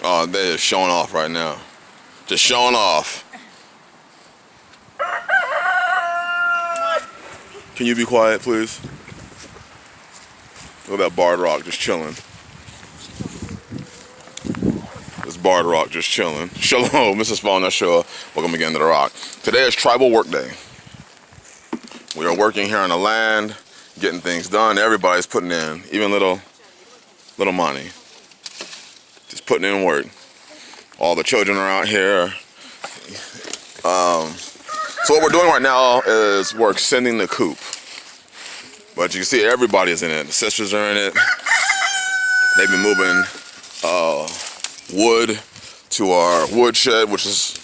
Oh, they're just showing off right now. Just showing off. Can you be quiet, please? Look at that barred rock just chilling. This barred rock just chilling. Shalom, Mrs. Keepn Yahshua. Welcome again to the rock. Today is tribal work day. We are working here on the land, getting things done. Everybody's putting in, even little money. Just putting in work. All the children are out here. So what we're doing right now is we're extending the coop. But you can see everybody is in it. The sisters are in it. They've been moving wood to our wood shed, which is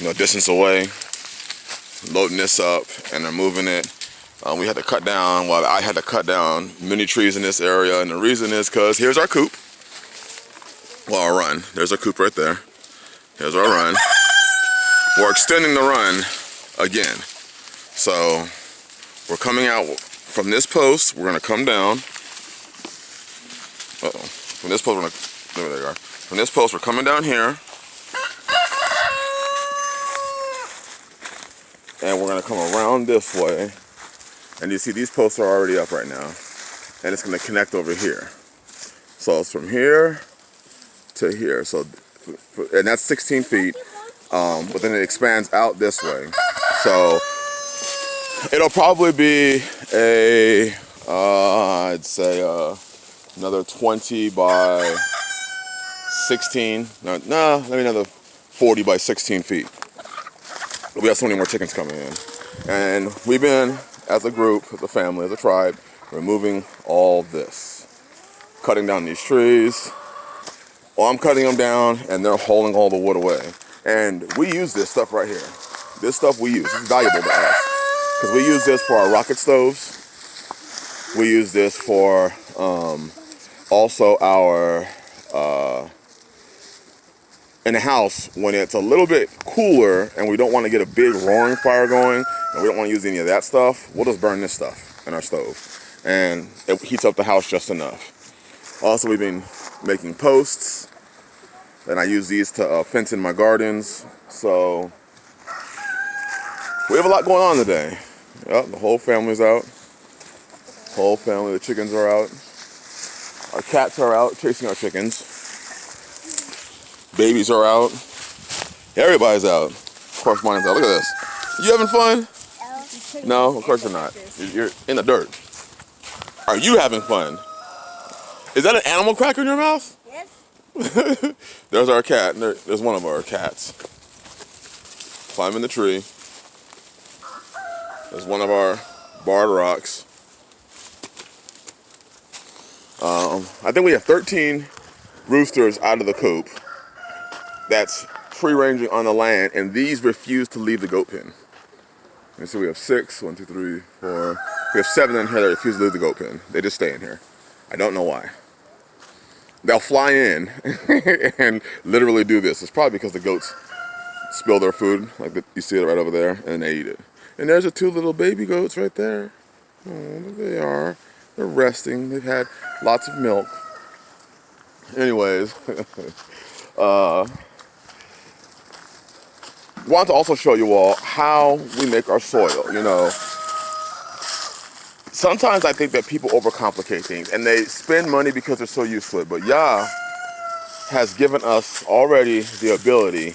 a distance away. Loading this up, and they're moving it. We had to cut down, I had to cut down many trees in this area, and the reason is because here's our coop. Well, our run. There's our coop right there. Here's our run. We're extending the run again. So we're coming out from this post. We're gonna come down. From this post, there they are. From this post, we're coming down here. And we're gonna come around this way. And you see these posts are already up right now. And it's gonna connect over here. So it's from here to here. So, and that's 16 feet. But then it expands out this way. So it'll probably be I'd say another 20 by 16. No, maybe another 40 by 16 feet. We have so many more chickens coming in. And we've been, as a group, as a family, as a tribe, removing all this. Cutting down these trees. Well, I'm cutting them down, and they're hauling all the wood away. And we use this stuff right here. This stuff we use. This is valuable to us. Because we use this for our rocket stoves. We use this for also our, in the house, when it's a little bit cooler and we don't want to get a big roaring fire going, and we don't want to use any of that stuff, we'll just burn this stuff in our stove. And it heats up the house just enough. Also, we've been making posts, and I use these to fence in my gardens. So we have a lot going on today. Yep, the whole family's out. Whole family, the chickens are out. Our cats are out chasing our chickens. Babies are out. Everybody's out. Of course, mine's out. Look at this. You having fun? No, of course you're not. You're in the dirt. Are you having fun? Is that an animal cracker in your mouth? Yes. There's our cat. There's one of our cats. Climbing the tree. There's one of our barred rocks. I think we have 13 roosters out of the coop. That's free-ranging on the land, and these refuse to leave the goat pen. And so we have 6, 1, 2, 3, 4. We have 7 in here that refuse to leave the goat pen. They just stay in here. I don't know why. They'll fly in and literally do this. It's probably because the goats spill their food, like you see it right over there, and they eat it. And there's the 2 little baby goats right there. Oh, there they are. They're resting. They've had lots of milk. Anyways, want to also show you all how we make our soil. Sometimes I think that people overcomplicate things and they spend money because they're so used to it. But Yah has given us already the ability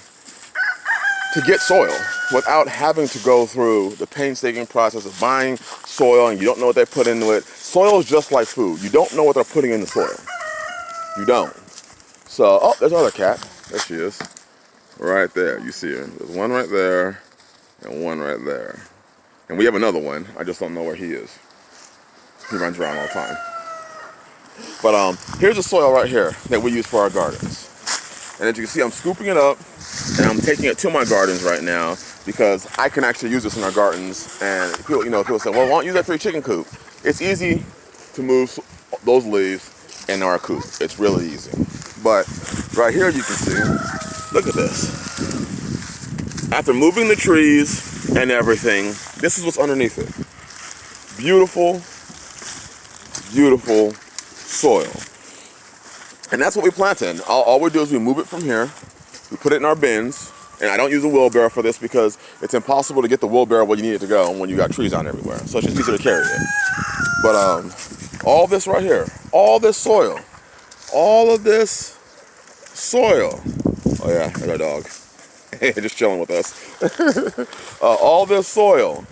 to get soil without having to go through the painstaking process of buying soil and you don't know what they put into it. Soil is just like food. You don't know what they're putting in the soil. You don't. So, oh, there's another cat. There she is. Right there. You see her. There's one right there and one right there. And we have another one. I just don't know where he is. He runs around all the time. But here's the soil right here that we use for our gardens. And as you can see, I'm scooping it up and I'm taking it to my gardens right now because I can actually use this in our gardens. And people, people say, well, why don't you use that for your chicken coop? It's easy to move those leaves in our coop. It's really easy. But right here you can see, look at this. After moving the trees and everything, this is what's underneath it. Beautiful, beautiful soil. And that's what we plant in. All we do is we move it from here, we put it in our bins, and I don't use a wheelbarrow for this because it's impossible to get the wheelbarrow where you need it to go when you got trees out everywhere. So it's just easier to carry it. But all this right here, all this soil, all of this soil. Oh yeah, I got a dog. Just chilling with us. All this soil,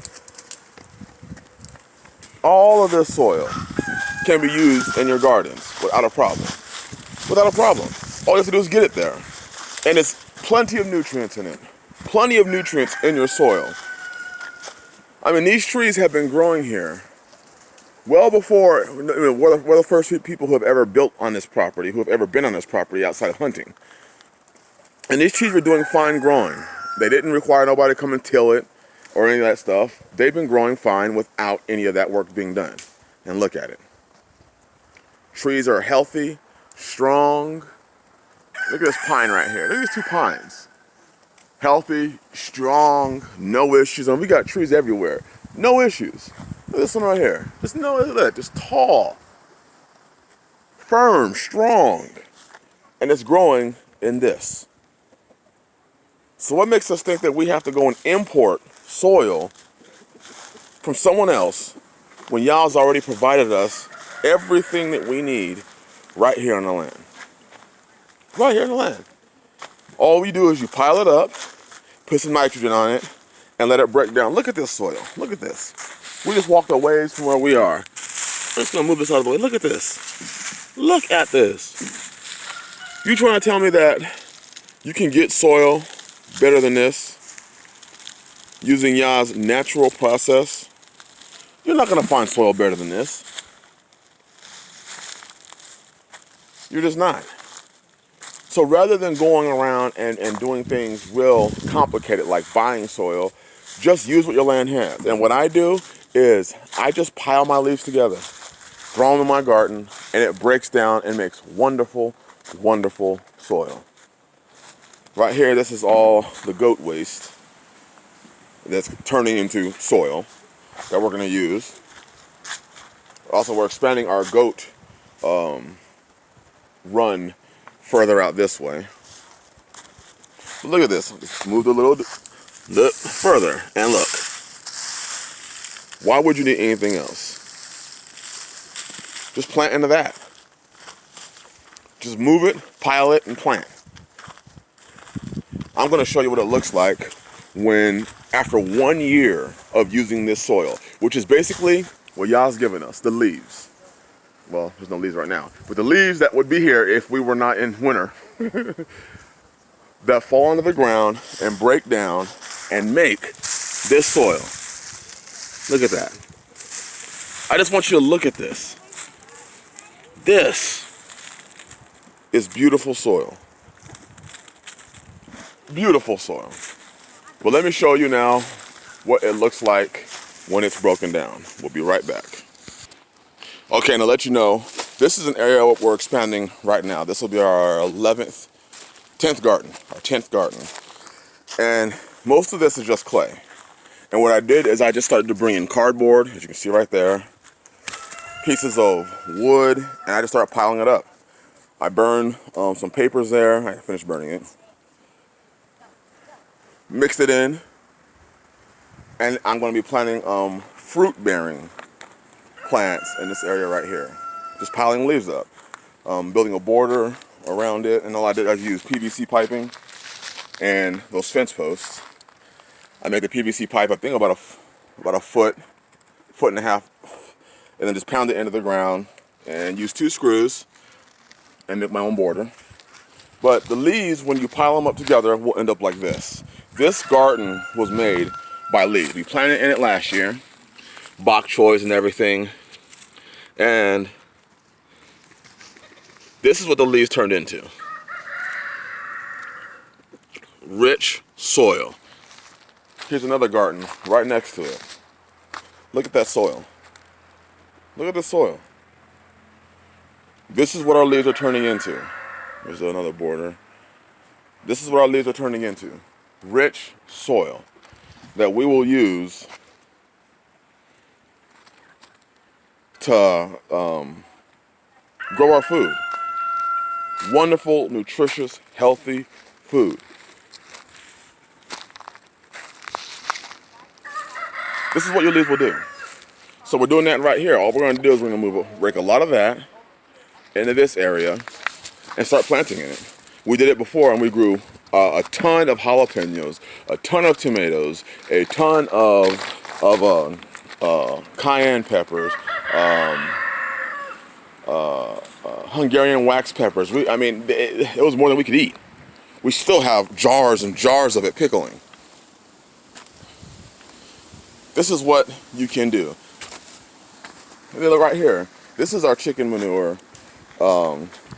all of this soil can be used in your gardens without a problem. Without a problem. All you have to do is get it there. And it's plenty of nutrients in it. Plenty of nutrients in your soil. I mean, these trees have been growing here well before, I mean, we're the first people who have ever built on this property, who have ever been on this property outside of hunting. And these trees were doing fine growing. They didn't require nobody to come and till it or any of that stuff. They've been growing fine without any of that work being done. And look at it. Trees are healthy, strong. Look at this pine right here. Look at these two pines. Healthy, strong, no issues. And we got trees everywhere. No issues. Look at this one right here. Just look at that. Just tall, firm, strong. And it's growing in this. So what makes us think that we have to go and import soil from someone else when y'all's already provided us everything that we need right here on the land? Right here on the land. All we do is you pile it up, put some nitrogen on it, and let it break down. Look at this soil. Look at this. We just walked a ways from where we are. I'm just gonna move this out of the way. Look at this. Look at this. You trying to tell me that you can get soil better than this using y'all's natural process? You're not gonna find soil better than this. You're just not. So rather than going around and doing things real complicated like buying soil, just use what your land has. And what I do is I just pile my leaves together, throw them in my garden, and it breaks down and makes wonderful, wonderful soil. Right here, this is all the goat waste that's turning into soil that we're gonna use. Also, we're expanding our goat run further out this way. But look at this. Just move a little further and look. Why would you need anything else? Just plant into that. Just move it, pile it, and plant. I'm going to show you what it looks like when, after 1 year of using this soil, which is basically what y'all's giving us, the leaves. Well, there's no leaves right now, but the leaves that would be here if we were not in winter, that fall into the ground and break down and make this soil. Look at that. I just want you to look at this. This is beautiful soil. Beautiful soil. But let me show you now what it looks like when it's broken down. We'll be right back. Okay, now let you know, this is an area we're expanding right now. This will be our 10th garden. And most of this is just clay. And what I did is I just started to bring in cardboard, as you can see right there, pieces of wood, and I just started piling it up. I burned some papers there. I finished burning it. Mixed it in, and I'm going to be planting fruit-bearing plants in this area right here. Just piling leaves up, building a border around it, and all I did was use PVC piping and those fence posts. I made the PVC pipe, I think about a foot and a half, and then just pound it into the ground and use 2 screws and make my own border. But the leaves, when you pile them up together, will end up like this. This garden was made by leaves. We planted in it last year, bok choys and everything, and this is what the leaves turned into. Rich soil. Here's another garden right next to it. Look at that soil. Look at the soil. This is what our leaves are turning into. There's another border. This is what our leaves are turning into. Rich soil that we will use to grow our food. wonderful, nutritious, healthy food. This is what your leaves will do. So we're doing that right here. All we're going to do is we're going to rake a lot of that into this area and start planting in it. We did it before and we grew a ton of jalapenos, a ton of tomatoes, a ton of cayenne peppers, Hungarian wax peppers. It was more than we could eat. We still have jars and jars of it pickling. This is what you can do. Look right here. This is our chicken manure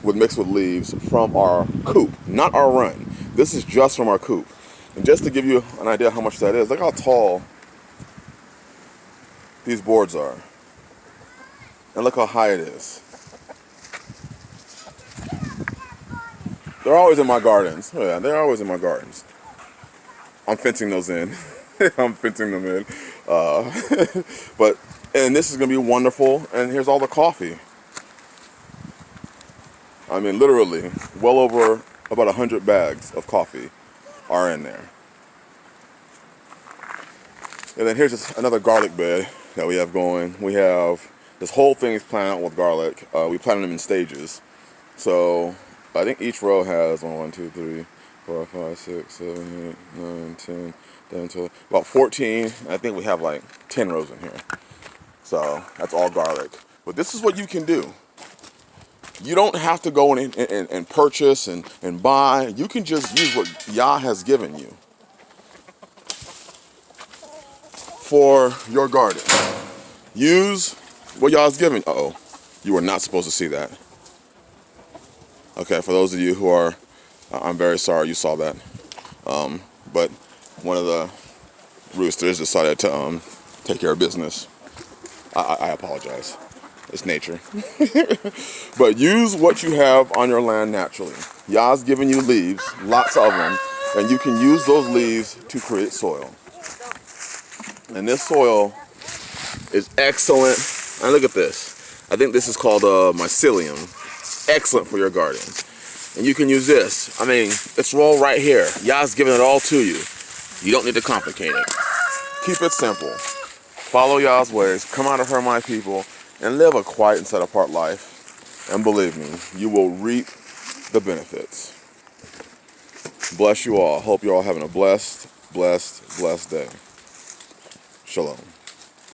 mixed with leaves from our coop, not our run. This is just from our coop. And just to give you an idea how much that is, look how tall these boards are. And look how high it is. They're always in my gardens. Oh yeah, they're always in my gardens. I'm fencing those in. I'm fencing them in. And this is going to be wonderful. And here's all the coffee. I mean, literally, well over about 100 bags of coffee are in there. And then here's just another garlic bed that we have going. We have this whole thing is planted out with garlic. We planted them in stages. So I think each row has 1, 2, 3, 4, 5, 6, 7, 8, 9, 10, 11, 12, about 14. I think we have like 10 rows in here. So that's all garlic. But this is what you can do. You don't have to go and purchase and buy. You can just use what Yah has given you for your garden. Use what Yah has given. Uh-oh, you were not supposed to see that. Okay, for those of you who are, I'm very sorry you saw that. But one of the roosters decided to take care of business. I apologize. It's nature. But use what you have on your land naturally. Yah's given you leaves, lots of them, and you can use those leaves to create soil. And this soil is excellent. And look at this. I think this is called mycelium. Excellent for your garden. And you can use this. I mean, it's all right here. Yah's given it all to you. You don't need to complicate it. Keep it simple. Follow Yah's ways. Come out of her, my people, and live a quiet and set apart life. And believe me, you will reap the benefits. Bless you all. Hope you're all having a blessed day. Shalom.